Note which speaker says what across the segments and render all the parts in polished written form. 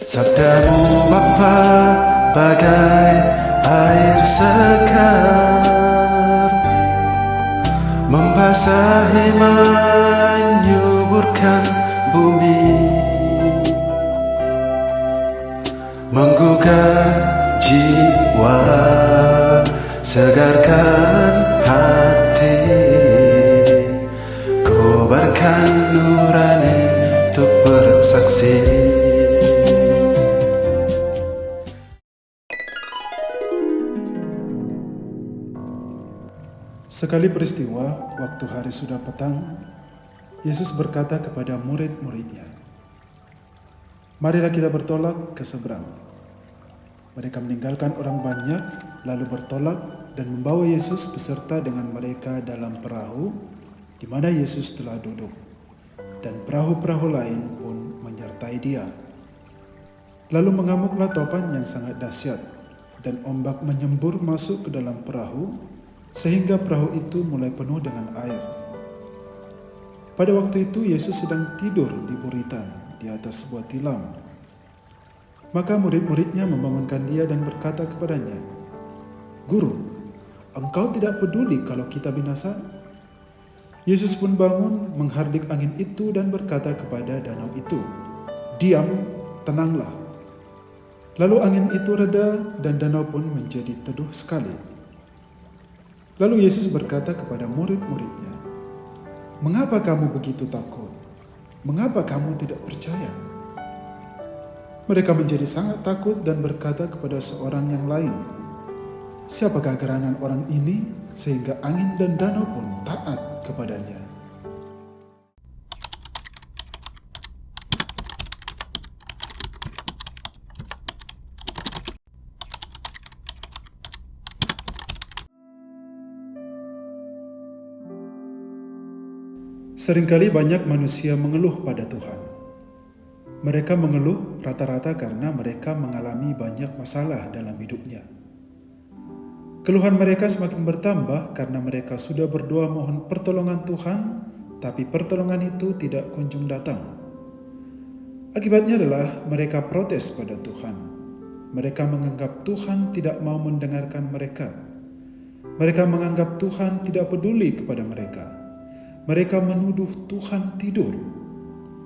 Speaker 1: Sabdamu Bapa bagai air segar, membasahi menyuburkan bumi, menggugah jiwa, segarkan hati, kobarkan nurani untuk bersaksi.
Speaker 2: Sekali peristiwa, waktu hari sudah petang, Yesus berkata kepada murid-muridnya, "Marilah kita bertolak ke seberang." Mereka meninggalkan orang banyak, lalu bertolak dan membawa Yesus beserta dengan mereka dalam perahu, di mana Yesus telah duduk, dan perahu-perahu lain pun menyertai dia. Lalu mengamuklah topan yang sangat dahsyat, dan ombak menyembur masuk ke dalam perahu, sehingga perahu itu mulai penuh dengan air. Pada waktu itu Yesus sedang tidur di buritan di atas sebuah tilam. Maka murid-muridnya membangunkan dia dan berkata kepadanya, "Guru, engkau tidak peduli kalau kita binasa?" Yesus pun bangun, menghardik angin itu dan berkata kepada danau itu, "Diam, tenanglah." Lalu angin itu reda dan danau pun menjadi teduh sekali. Lalu Yesus berkata kepada murid-muridnya, "Mengapa kamu begitu takut? Mengapa kamu tidak percaya?" Mereka menjadi sangat takut dan berkata kepada seorang yang lain, "Siapakah gerangan orang ini sehingga angin dan danau pun taat kepadanya?" Seringkali banyak manusia mengeluh pada Tuhan. Mereka mengeluh rata-rata karena mereka mengalami banyak masalah dalam hidupnya. Keluhan mereka semakin bertambah karena mereka sudah berdoa mohon pertolongan Tuhan, tapi pertolongan itu tidak kunjung datang. Akibatnya adalah mereka protes pada Tuhan. Mereka menganggap Tuhan tidak mau mendengarkan mereka. Mereka menganggap Tuhan tidak peduli kepada mereka. Mereka menuduh Tuhan tidur,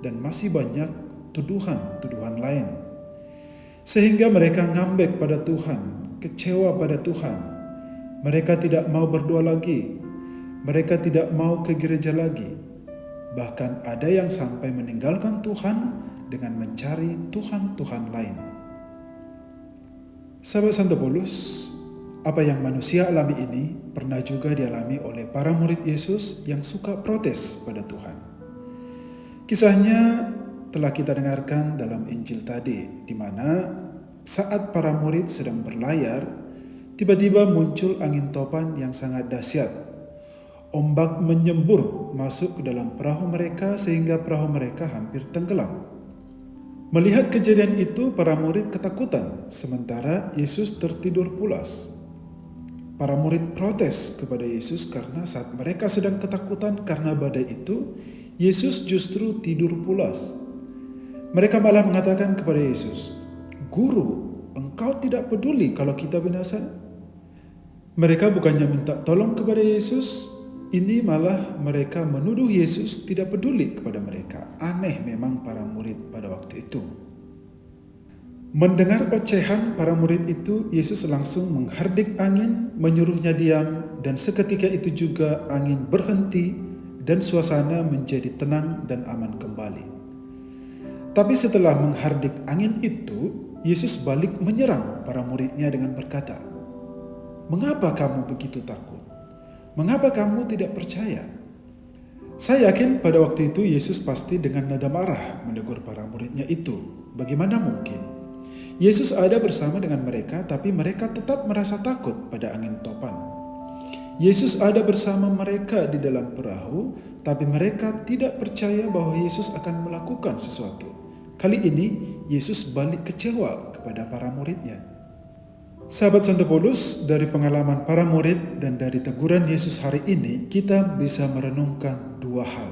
Speaker 2: dan masih banyak tuduhan-tuduhan lain. Sehingga mereka ngambek pada Tuhan, kecewa pada Tuhan. Mereka tidak mau berdoa lagi. Mereka tidak mau ke gereja lagi. Bahkan ada yang sampai meninggalkan Tuhan dengan mencari Tuhan-Tuhan lain. Sahabat Santo Paulus, apa yang manusia alami ini pernah juga dialami oleh para murid Yesus yang suka protes pada Tuhan. Kisahnya telah kita dengarkan dalam Injil tadi, di mana saat para murid sedang berlayar, tiba-tiba muncul angin topan yang sangat dahsyat. Ombak menyembur masuk ke dalam perahu mereka sehingga perahu mereka hampir tenggelam. Melihat kejadian itu, para murid ketakutan, sementara Yesus tertidur pulas. Para murid protes kepada Yesus karena saat mereka sedang ketakutan karena badai itu, Yesus justru tidur pulas. Mereka malah mengatakan kepada Yesus, "Guru, engkau tidak peduli kalau kita binasa?" Mereka bukannya minta tolong kepada Yesus, ini malah mereka menuduh Yesus tidak peduli kepada mereka. Aneh memang para murid pada waktu itu. Mendengar ocehan para murid itu, Yesus langsung menghardik angin, menyuruhnya diam, dan seketika itu juga angin berhenti dan suasana menjadi tenang dan aman kembali. Tapi setelah menghardik angin itu, Yesus balik menyerang para muridnya dengan berkata, "Mengapa kamu begitu takut? Mengapa kamu tidak percaya?" Saya yakin pada waktu itu Yesus pasti dengan nada marah menegur para muridnya itu. Bagaimana mungkin? Yesus ada bersama dengan mereka, tapi mereka tetap merasa takut pada angin topan. Yesus ada bersama mereka di dalam perahu, tapi mereka tidak percaya bahwa Yesus akan melakukan sesuatu. Kali ini, Yesus balik kecewa kepada para muridnya. Sahabat Santo Paulus, dari pengalaman para murid dan dari teguran Yesus hari ini, kita bisa merenungkan dua hal.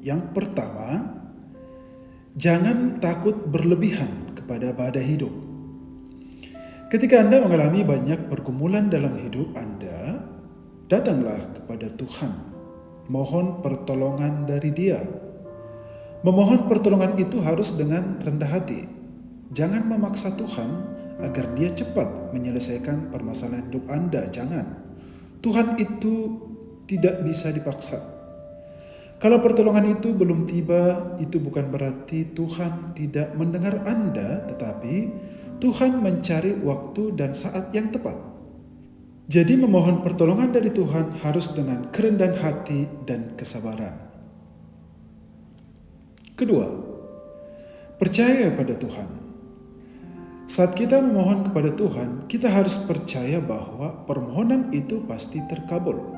Speaker 2: Yang pertama, Jangan takut berlebihan kepada badai hidup. Ketika Anda mengalami banyak pergumulan dalam hidup Anda, datanglah kepada Tuhan. Mohon pertolongan dari Dia. Memohon pertolongan itu harus dengan rendah hati. Jangan memaksa Tuhan agar Dia cepat menyelesaikan permasalahan hidup Anda. Jangan. Tuhan itu tidak bisa dipaksa. Kalau pertolongan itu belum tiba, itu bukan berarti Tuhan tidak mendengar Anda, tetapi Tuhan mencari waktu dan saat yang tepat. Jadi memohon pertolongan dari Tuhan harus dengan kerendahan hati dan kesabaran. Kedua, percaya pada Tuhan. Saat kita memohon kepada Tuhan, kita harus percaya bahwa permohonan itu pasti terkabul.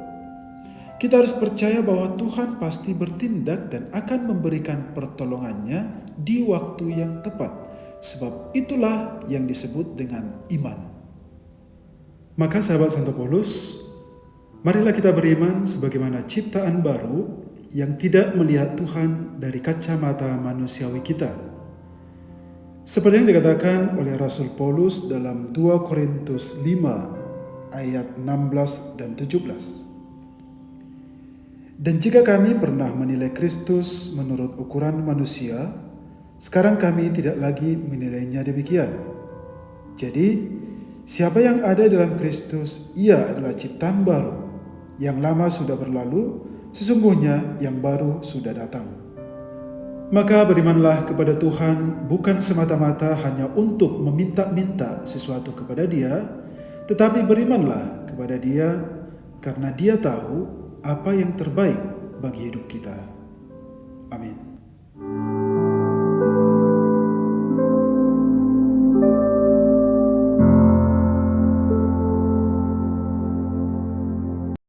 Speaker 2: Kita harus percaya bahwa Tuhan pasti bertindak dan akan memberikan pertolongannya di waktu yang tepat. Sebab itulah yang disebut dengan iman. Maka sahabat Santo Paulus, marilah kita beriman sebagaimana ciptaan baru yang tidak melihat Tuhan dari kacamata manusiawi kita. Seperti yang dikatakan oleh Rasul Paulus dalam 2 Korintus 5 ayat 16 dan 17. Dan jika kami pernah menilai Kristus menurut ukuran manusia, sekarang kami tidak lagi menilainya demikian. Jadi, siapa yang ada dalam Kristus, ia adalah ciptaan baru. Yang lama sudah berlalu, sesungguhnya yang baru sudah datang. Maka berimanlah kepada Tuhan bukan semata-mata hanya untuk meminta-minta sesuatu kepada Dia, tetapi berimanlah kepada Dia karena Dia tahu apa yang terbaik bagi hidup kita. Amin.